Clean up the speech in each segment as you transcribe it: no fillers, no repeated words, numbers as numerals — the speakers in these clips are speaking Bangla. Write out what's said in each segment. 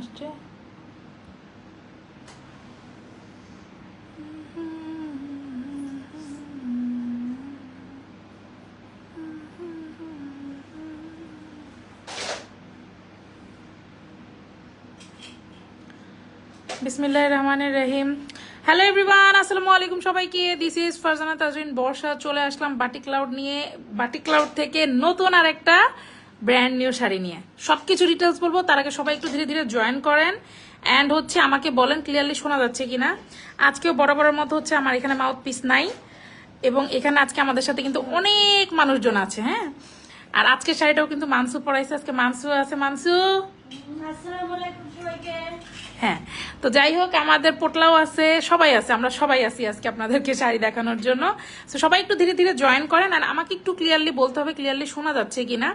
আসছে। বিসমিল্লাহির রহমানির রহিম। হ্যালো এভরিওয়ান, আসসালামু আলাইকুম সবাইকে। দিস ইজ ফারজানা তাজরিন বর্ষা। চলে আসলাম বাটিক ক্লাউড নিয়ে। বাটিক ক্লাউড থেকে নতুন আর একটা ব্র্যান্ড নিউ শাড়ি নিয়ে সবকিছু ডিটেলস বলবো। তার আগে সবাই একটু ধীরে ধীরে জয়েন করেন অ্যান্ড হচ্ছে আমাকে বলেন ক্লিয়ারলি শোনা যাচ্ছে কিনা। আজকেও বরাবরের মতো হচ্ছে আমার এখানে মাউথ পিস নাই, এবং এখানে আজকে আমাদের সাথে কিন্তু অনেক মানুষজন আছে। হ্যাঁ, আর আজকে শাড়িটাও কিন্তু মানসু পরাইছে। আজকে মানসু আছে। মানসু, আসসালামু আলাইকুম সবাইকে। হ্যাঁ। তো যাই হোক, আমাদের পোটলাও আছে, সবাই আছে, আমরা সবাই আছি আজকে আপনাদেরকে শাড়ি দেখানোর জন্য। তো সবাই একটু ধীরে ধীরে জয়েন করেন। আর আমাকে একটু ক্লিয়ারলি বলতে হবে ক্লিয়ারলি শোনা যাচ্ছে কিনা।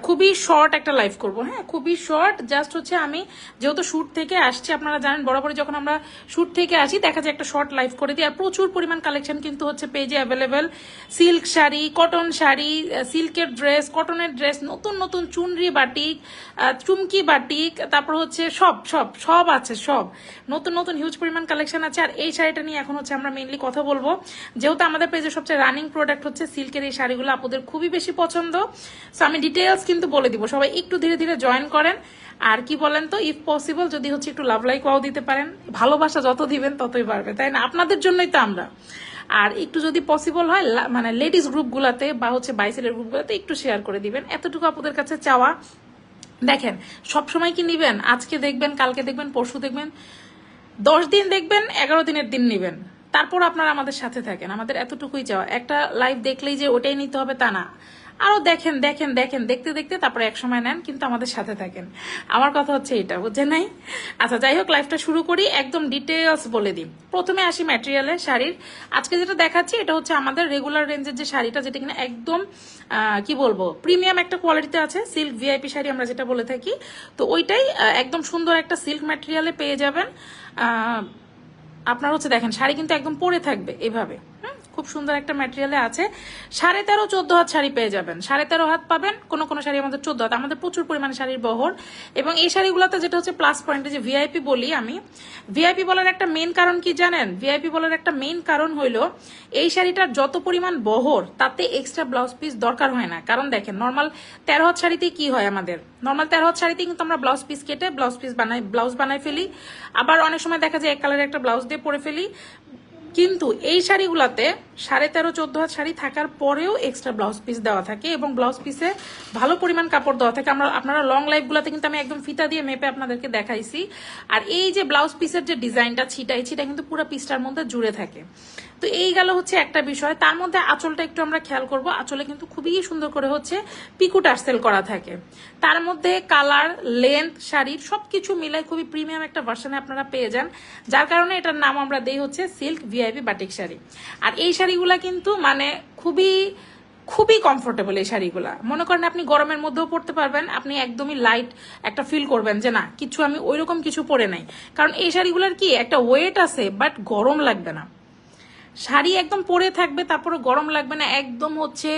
খুবই শর্ট একটা লাইভ করব। হ্যাঁ, খুবই শর্ট। জাস্ট হচ্ছে আমি যেহেতু শ্যুট থেকে আসছি, আপনারা জানেন বরাবরই যখন আমরা শ্যুট থেকে আসি দেখা যায় একটা শর্ট লাইভ করে দিই। আর প্রচুর পরিমাণ কালেকশন কিন্তু হচ্ছে পেজে available. Silk sari, cotton sari, সিল্কের ড্রেস, কটনের ড্রেস, নতুন নতুন চুনরি বাটিক, চুমকি বাটিক, তারপর হচ্ছে সব সব সব আছে, সব নতুন নতুন হিউজ পরিমাণ কালেকশন আছে। আর এই শাড়িটা নিয়ে এখন হচ্ছে আমরা মেইনলি কথা বলবো, যেহেতু আমাদের পেজে সবচেয়ে রানিং প্রোডাক্ট হচ্ছে সিল্কের এই শাড়িগুলো আপনাদের খুবই বেশি পছন্দ। সো আমি ডিটেলস কিন্তু বলে দিব, সবাই একটু ধীরে ধীরে জয়েন করেন। আর কি বলেন তো, ইফ পসিবল যদি হচ্ছে একটু লাভ লাইক ওয়াও দিতে পারেন, ভালোবাসা যত দিবেন ততই পারবে, তাই না? আপনাদের জন্যই তো আমরা। আর একটু যদি পসিবল হয় মানে লেডিস গ্রুপগুলোতে বা হচ্ছে বাইসেলের গ্রুপগুলোতে একটু শেয়ার করে দিবেন, এতটুকু আপনাদের কাছে চাওয়া। দেখেন, সবসময় কি নিবেন? আজকে দেখবেন, কালকে দেখবেন, পরশু দেখবেন, 10 দিন দেখবেন, 11 দিনের দিন নিবেন, তারপর আপনারা আমাদের সাথে থাকেন। আমাদের এতটুকুই চাওয়া। একটা লাইভ দেখলেই যে ওটাই নিতে হবে তা না, আরো দেখেন দেখেন দেখেন, দেখতে দেখতে তারপরে এক সময় নেন, কিন্তু আমাদের সাথে থাকেন। আমার কথা হচ্ছে এটা, বুঝছেন নাই? আচ্ছা, যাই হোক, লাইভটা শুরু করি, একদম ডিটেলস বলে দিই। প্রথমে আসি ম্যাটেরিয়ালে শাড়ির। আজকে যেটা দেখাচ্ছি এটা হচ্ছে আমাদের রেগুলার রেঞ্জের যে শাড়িটা, যেটা কিনা একদম কি বলবো, প্রিমিয়াম একটা কোয়ালিটিতে আছে। সিল্ক ভিআইপি শাড়ি আমরা যেটা বলে থাকি, তো ওইটাই একদম সুন্দর একটা সিল্ক ম্যাটেরিয়ালে পেয়ে যাবেন। আপনার হচ্ছে দেখেন, শাড়ি কিন্তু একদম পরে থাকবে এভাবে। খুব সুন্দর একটা ম্যাটেরিয়ালে আছে। 13.5 14 হাত শাড়ি পেয়ে যাবেন। 13.5 হাত পাবেন, কোন কোন শাড়ি আমাদের 14 হাত। আমাদের প্রচুর পরিমাণে শাড়ির বহর। এবং এই শাড়িগুলোতে যেটা হচ্ছে প্লাস পয়েন্ট, যে ভিআইপি বলি আমি। ভিআইপি বলার একটা মেইন কারণ কি জানেন? ভিআইপি বলার একটা মেইন কারণ হইলো এই শাড়িটার যত পরিমাণ বহর, তাতে এক্সট্রা ব্লাউজ পিস দরকার হয় না। কারণ দেখেন, নর্মাল 13 হাত শাড়িতে কি হয়, আমাদের নর্মাল 13 হাত শাড়িতে কিন্তু আমরা ব্লাউজ পিস কেটে ব্লাউজ বানাই ফেলি। আবার অনেক সময় দেখা যায় এক কালারের একটা ব্লাউজ দিয়ে পরে ফেলি। কিন্তু এই শাড়িগুলাতে 13.5 14 হাত শাড়ি থাকার পরেও এক্সট্রা ব্লাউজ পিস দেওয়া থাকে, এবং ব্লাউজ পিসে ভালো পরিমাণ কাপড় দেওয়া থাকে। আপনারা লং লাইফগুলোতে কিন্তু আমি একদম ফিতা দিয়ে মেপে আপনাদেরকে দেখাইছি। আর এই যে ব্লাউজ পিসের যে ডিজাইনটা ছিটা কিন্তু পুরো পিসটার মধ্যে জুড়ে থাকে। তো এই গেল হচ্ছে একটা বিষয়। তার মধ্যে আঁচলটা একটু আমরা খেয়াল করব। আঁচলে কিন্তু খুবই সুন্দর করে হচ্ছে পিকু টার্সেল করা থাকে। তার মধ্যে কালার, লেন্থ, শাড়ির সবকিছু মিলাই খুবই প্রিমিয়াম একটা ভার্সনে আপনারা পেয়ে যান, যার কারণে এটার নাম আমরা দেই হচ্ছে সিল্ক ভিআইপি বাটিক শাড়ি। আর এই শাড়িগুলা কিন্তু মানে খুবই খুবই কমফোর্টেবল। এই শাড়িগুলা মনে করেন আপনি গরমের মধ্যেও পরতে পারবেন, আপনি একদমই লাইট একটা ফিল করবেন যে না, কিছু আমি ওইরকম কিছু পরে নাই। কারণ এই শাড়িগুলার কি একটা ওয়েট আছে, বাট গরম লাগবে না। শাড়ি একদম পরে থাকবে, তারপরে গরম লাগবে না, একদম হচ্ছে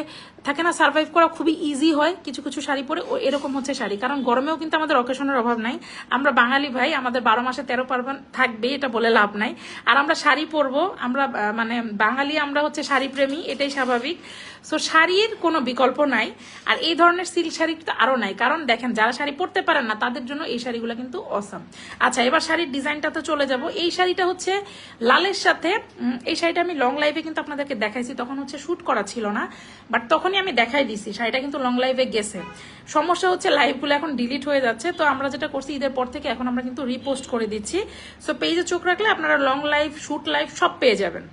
থাকে না, সার্ভাইভ করা খুবই ইজি হয় কিছু কিছু শাড়ি পরে। এরকম হচ্ছে শাড়ি। কারণ গরমেও কিন্তু আমাদের অকেশনের অভাব নাই। আমরা বাঙালি ভাই, আমাদের 12 মাসে 13 পার্বণ থাকবে, এটা বলে লাভ নাই। আর আমরা শাড়ি পরবো, আমরা মানে বাঙালি, আমরা হচ্ছে শাড়ি প্রেমী, এটাই স্বাভাবিক। সো শাড়ির কোনো বিকল্প নাই। আর এই ধরনের সিল্ক শাড়ি তো আরো নাই। কারণ দেখেন, যারা শাড়ি পরতে পারেন না তাদের জন্য এই শাড়িগুলো কিন্তু অসাম। আচ্ছা, এবার শাড়ির ডিজাইনটাতে চলে যাব। এই শাড়িটা হচ্ছে লালের সাথে, এই শাড়িটা আমি লং লাইভে কিন্তু আপনাদেরকে দেখাইছি, তখন হচ্ছে শুট করা ছিল না, বাট তখনই আমি দেখাই দিছি। শাড়িটা কিন্তু লং লাইভে গেছে। সমস্যা হচ্ছে লাইভগুলো এখন ডিলিট হয়ে যাচ্ছে। তো আমরা যেটা করছি, ঈদের পর থেকে এখন আমরা কিন্তু রিপোস্ট করে দিচ্ছি। সো পেজে চোখ রাখলে আপনারা লং লাইভ, শুট লাইভ সব পেয়ে যাবেন।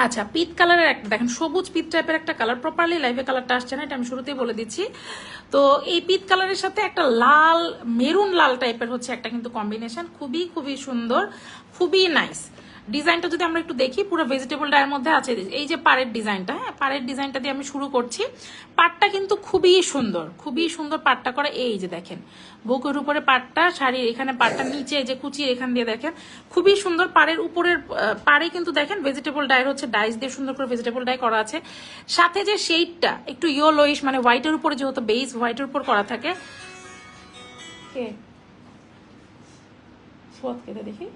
আচ্ছা, পিট কালারের একটা দেখেন, সবুজ পিট টাইপের একটা কালার। প্রপারলি লাইভে কালারটা আসছে না, এটা আমি শুরুতেই বলে দিচ্ছি। তো এই পিট কালারের সাথে একটা লাল, মেরুন লাল টাইপের হচ্ছে একটা কিন্তু কম্বিনেশন, খুবই খুবই সুন্দর, খুবই নাইস। ডিজাইনটা যদি আমরা একটু দেখি, পুরো ভেজিটেবল ডায়ের মধ্যে আছে। এই যে পাড়ের ডিজাইনটা, হ্যাঁ, পাড়ের ডিজাইনটা দিয়ে আমি শুরু করছি। পাটটা কিন্তু খুবই সুন্দর, খুবই সুন্দর পাটটা করা। এই যে দেখেন, বুকের উপরে পাটটা, শাড়ির এখানে পাটটা, নিচে যে কুচির এখান দিয়ে দেখেন, খুবই সুন্দর। পাড়ের উপরের পাড়ে কিন্তু দেখেন ভেজিটেবল ডায়ের হচ্ছে ডাইস দিয়ে সুন্দর করে ভেজিটেবল ডাই করা আছে। সাথে যে শেডটা একটু ইয়েলোইশ, মানে হোয়াইটের উপরে, যেহেতু বেস হোয়াইটের উপর করা থাকে। সোয়াদ কেটে দেখি,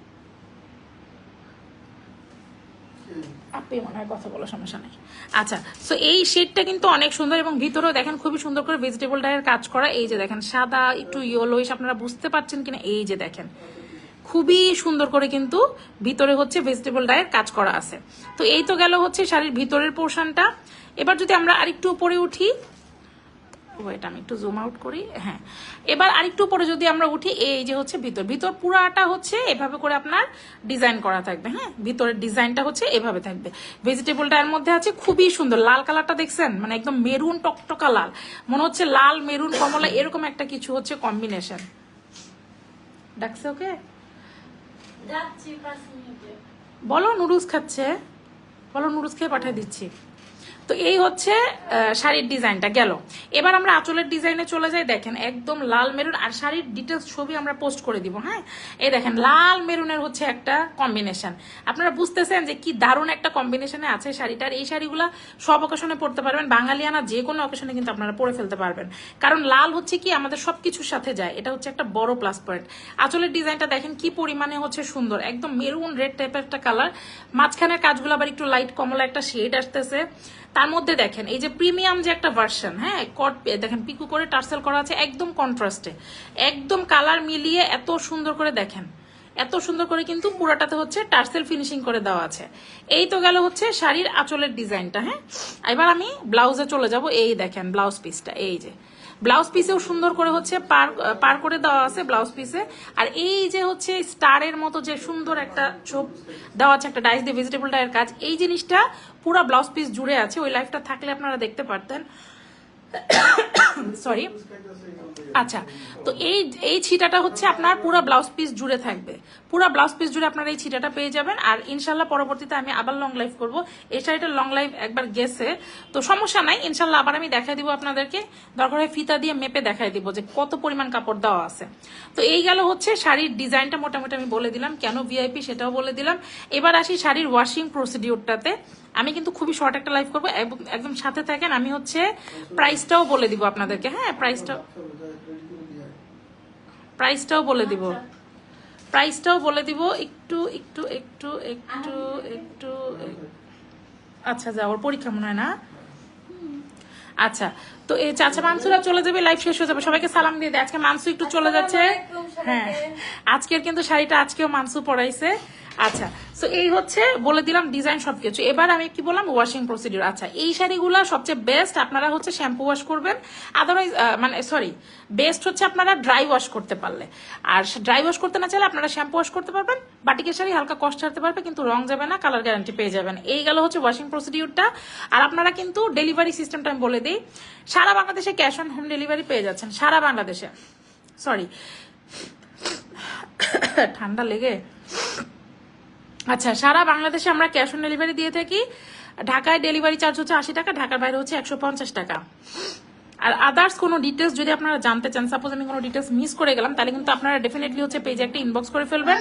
আপনি মনে হয় কথা বলার সমস্যা নেই। আচ্ছা, সো এই শেডটা কিন্তু অনেক সুন্দর এবং ভিতরেও দেখেন খুবই সুন্দর করে ভেজিটেবল ডাইয়ের কাজ করা। এই যে দেখেন সাদা একটু ইয়েলোইশ, আপনারা বুঝতে পারছেন কিনা, এই যে দেখেন খুবই সুন্দর করে কিন্তু ভিতরে হচ্ছে ভেজিটেবল ডাইয়ের কাজ করা আছে। তো এই তো গেল হচ্ছে শাড়ির ভিতরের পোর্শনটা। এবার যদি আমরা আরেকটু উপরে উঠি, ওয়েট আমি একটু জুম আউট করি, হ্যাঁ এবার আরেকটু উপরে যদি আমরা উঠি, এই যে হচ্ছে ভিতর পুরাটা হচ্ছে এভাবে করে আপনার ডিজাইন করা থাকবে। হ্যাঁ, ভিতরের ডিজাইনটা হচ্ছে এভাবে থাকবে। ভেজিটেবলটা এর মধ্যে আছে খুবই সুন্দর, লাল কালারটা দেখছেন, মানে একদম মেরুন টকটকা লাল, মনে হচ্ছে লাল মেরুন কমলা এরকম একটা কিছু হচ্ছে কম্বিনেশন। ডাকছে ওকে, যাচ্ছি 5 মিনিটে। বলো নুডলস খাচ্ছে, বলো নুডলস খেয়ে পাঠিয়ে দিচ্ছি। তো এই হচ্ছে শাড়ির ডিজাইনটা গেল। এবার আমরা আঁচলের ডিজাইনে চলে যাই। দেখেন একদম লাল মেরুন, আর শাড়ির ডিটেলস ছবি আমরা পোস্ট করে দিব। হ্যাঁ, এই দেখেন লাল মেরুনের হচ্ছে একটা কম্বিনেশন, আপনারা বুঝতেছেন যে কি দারুণ একটা কম্বিনেশনে আছে শাড়িটার। এই শাড়িগুলা সব অকেশনে পরতে পারবেন, বাঙালিয়ানা যে কোনো অকেশনে কিন্তু আপনারা পরে ফেলতে পারবেন, কারণ লাল হচ্ছে কি আমাদের সবকিছুর সাথে যায়, এটা হচ্ছে একটা বড় প্লাস পয়েন্ট। আঁচলের ডিজাইনটা দেখেন কি পরিমাণে হচ্ছে সুন্দর, একদম মেরুন রেড টাইপের একটা কালার, মাঝখানের কাজগুলো আবার একটু লাইট কমলা একটা শেড আসতেছে। তার মধ্যে দেখেন এই যে প্রিমিয়াম যে একটা ভার্সন, হ্যাঁ কট দেখেন পিকু করে টার্সেল করা আছে একদম কন্ট্রাস্টে, একদম কালার মিলিয়ে এত সুন্দর করে দেখেন, এত সুন্দর করে কিন্তু পুরাটাতে হচ্ছে টার্সেল ফিনিশিং করে দেওয়া আছে। এই তো গেল হচ্ছে শাড়ির আঁচলের ডিজাইনটা। হ্যাঁ, এবার আমি ব্লাউজে চলে যাব। এই দেখেন ব্লাউজ পিসটা, এই যে ব্লাউজ পিসেও সুন্দর করে হচ্ছে পার করে দেওয়া আছে ব্লাউজ পিসে। আর এই যে হচ্ছে স্টারের মতো যে সুন্দর একটা ছোপ দেওয়া আছে, একটা ডাইস দিয়ে ভেজিটেবল ডাইয়ের কাজ, এই জিনিসটা পুরো ব্লাউজ পিস জুড়ে আছে। ওই লাইফটা থাকলে আপনারা দেখতে পারতেন, সরি। আচ্ছা, তো এই ছিটাটা হচ্ছে আপনার পুরো ব্লাউজ পিস জুড়ে থাকবে, পুরো ব্লাউজ পিস জুড়ে আপনারা এই ছিটাটা পেয়ে যাবেন। আর ইনশাল্লাহ পরবর্তীতে আমি আবার লং লাইভ করব, এই শাড়িটা লং লাইভ একবার গেছে, তো সমস্যা নাই, ইনশাল্লাহ আবার আমি দেখাই দিব আপনাদেরকে, দরকার হয় ফিতা দিয়ে মেপে দেখাই দিব যে কত পরিমাণ কাপড় দেওয়া আছে। তো এই গেল হচ্ছে শাড়ির ডিজাইনটা, মোটামুটি আমি বলে দিলাম কেন ভিআইপি সেটাও বলে দিলাম। এবার আসি শাড়ির ওয়াশিং প্রসিডিউরটাতে। আমি কিন্তু খুবই শর্ট একটা লাইভ করবো, একদম সাথে থাকেন। আমি হচ্ছে প্রাইসটাও বলে দিব আপনাদেরকে, হ্যাঁ প্রাইসটাও বলে দিব, প্রাইসটাও বলে দিব একটু একটু একটু একটু একটু আচ্ছা যা ওর পরীক্ষা মনে হয় না। আচ্ছা, তো এই চাচা মানসুরা চলে যাবে, লাইভ শেষ হয়ে যাবে, সবাইকে সালাম দিয়ে দেয়। আজকে মানসু একটু চলে যাচ্ছে, হ্যাঁ আজকের কিন্তু শাড়িটা আজকেও মানসু পরাইছে। আচ্ছা, তো এই হচ্ছে বলে দিলাম ডিজাইন সবকিছু। এবার আমি কি বললাম, ওয়াশিং প্রসিডিউর। আচ্ছা, এই শাড়িগুলো সবচেয়ে বেস্ট আপনারা হচ্ছে শ্যাম্পু ওয়াশ করবেন, আদারওয়াইজ মানে সরি বেস্ট হচ্ছে আপনারা ড্রাই ওয়াশ করতে পারলে। আর ড্রাই ওয়াশ করতে না চাইলে আপনারা শ্যাম্পু ওয়াশ করতে পারবেন। বাটিকের শাড়ি হালকা কষ্ট ছাড়তে পারবে, কিন্তু রং যাবে না, কালার গ্যারান্টি পেয়ে যাবেন। এই গেল হচ্ছে ওয়াশিং প্রসিডিউরটা। আর আপনারা কিন্তু ডেলিভারি সিস্টেমটা আমি বলে দিই, সারা বাংলাদেশে ক্যাশ অন হোম ডেলিভারি পেয়ে যাচ্ছেন, সারা বাংলাদেশে। সরি ঠান্ডা লেগে, আচ্ছা সারা বাংলাদেশে আমরা ক্যাশ অন ডেলিভারি দিয়ে থাকি। ঢাকায় ডেলিভারি চার্জ হচ্ছে 80 টাকা, ঢাকার বাইরে হচ্ছে 150 টাকা। আর আদার্স কোনো ডিটেলস যদি আপনারা জানতে চান, সাপোজ আমি কোনো ডিটেলস মিস করে গেলাম, তাহলে কিন্তু আপনারা ডেফিনেটলি হচ্ছে পেজে একটা ইনবক্স করে ফেলবেন।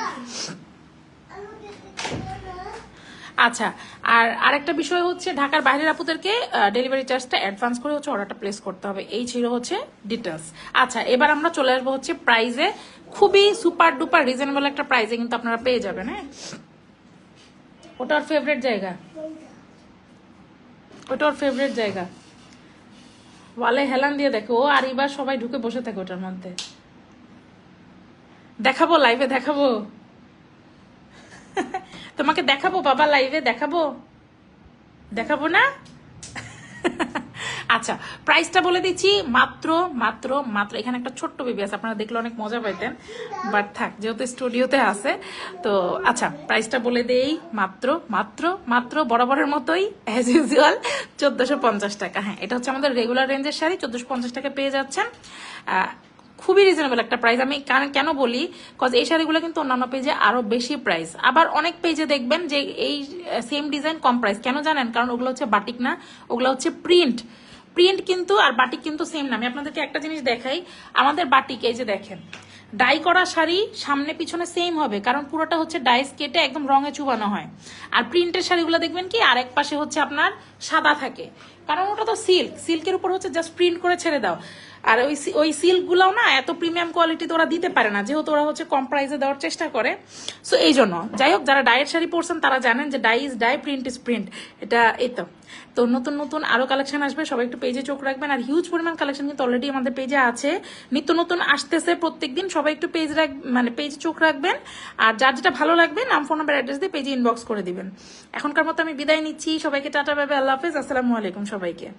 আচ্ছা, আর আরেকটা বিষয় হচ্ছে ঢাকার বাইরের আপুদেরকে ডেলিভারি চার্জটা অ্যাডভান্স করে হচ্ছে অর্ডারটা প্লেস করতে হবে। এই ছিল হচ্ছে ডিটেলস। আচ্ছা, এবার আমরা চলে আসবো হচ্ছে প্রাইজে, খুবই সুপার ডুপার রিজনেবল একটা প্রাইজে কিন্তু আপনারা পেয়ে যাবেন। হ্যাঁ, ওটা ওর ফেভারিট জায়গা, ওটা ওর ফেভারিট জায়গা, ওয়ালে হেলান দিয়ে দেখো ও, আর এবার সবাই ঢুকে বসে থাকে ওটার মধ্যে। দেখাবো লাইভে, দেখাবো তোমাকে, দেখাবো বাবা লাইভে, দেখাবো, দেখাবো না। আচ্ছা, প্রাইসটা বলে দিচ্ছি, মাত্র মাত্র মাত্র, এখানে একটা ছোট্ট বেবি আছে, আপনারা দেখলে অনেক মজা পাইতেন, বাট থাক যেহেতু স্টুডিওতে আছে। তো আচ্ছা, প্রাইসটা বলে দেই, মাত্র মাত্র মাত্র বরাবরের মতোই অ্যাজ ইউজুয়াল 1450 টাকা। হ্যাঁ, এটা হচ্ছে আমাদের রেগুলার রেঞ্জের শাড়ি, 1450 টাকা পেয়ে যাচ্ছেন। খুবই রিজনেবল একটা প্রাইস। আমি কেন বলি, কজ এই শাড়িগুলো কিন্তু অন্যান্য পেজে আরো বেশি প্রাইস, আবার অনেক পেজে দেখবেন যে এই সেম ডিজাইন কম প্রাইস। কেন জানেন? কারণ ওগুলো হচ্ছে বাটিক না, ওগুলো হচ্ছে প্রিন্ট কিন্তু, আর বাটিক কিন্তু সেম না। আমি আপনাদেরকে একটা জিনিস দেখাই, আমাদের বাটিক এই যে দেখেন ডাই করা শাড়ি সামনে পিছনে সেম হবে, কারণ পুরোটা হচ্ছে ডাইস কেটে একদম রঙে চুবানো হয়। আর প্রিন্টের শাড়িগুলো দেখবেন কি আরেক পাশে হচ্ছে আপনার সাদা থাকে, কারণ ওটা তো সিল্কের উপর হচ্ছে জাস্ট প্রিন্ট করে ছেড়ে দাও। আর ওই সিল্কগুলোও না এত প্রিমিয়াম কোয়ালিটিতে ওরা দিতে পারে না, যেহেতু ওরা হচ্ছে কম প্রাইসে দেওয়ার চেষ্টা করে। সো এই জন্য যাই হোক, যারা ডায়ের শাড়ি পরছেন তারা জানেন যে die is die, print is print. এটা এই তো নতুন নতুন আরো কালেকশন আসবে, সবাই একটু পেজে চোখ রাখবেন। আর হিউজ পরিমাণ কালেকশন কিন্তু অলরেডি আমাদের পেজে আছে, নিত্য নতুন আসতেছে প্রত্যেকদিন। সবাই একটু পেজে চোখ রাখবেন। আর যার যেটা ভালো লাগবে নাম, ফোন নাম্বার, অ্যাড্রেস দিয়ে পেজে ইনবক্স করে দিবেন। এখনকার মতো আমি বিদায় নিচ্ছি, সবাইকে টাটা, বাই বাই, আল্লাহ হাফেজ, আসসালামু আলাইকুম সবাইকে।